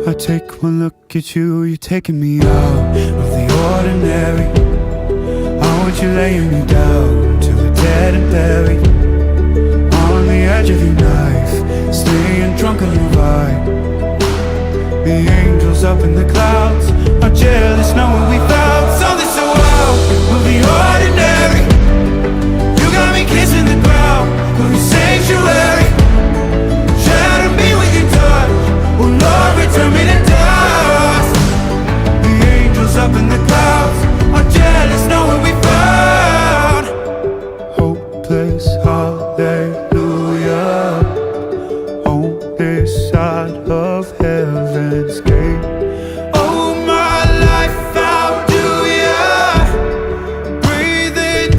I take one look at you, you're taking me out of the ordinary. I want you laying me down till we're dead and buried, on the edge of your knife, staying drunk on your vibe. The angels up in the clouds are jealous knowing we found something so out of the ordinary. You got me kissing the ground of your sanctuary. Shatter me with your touch, oh Lord, return me to dust. The angels up in the clouds are jealous knowing we found hopeless holiday.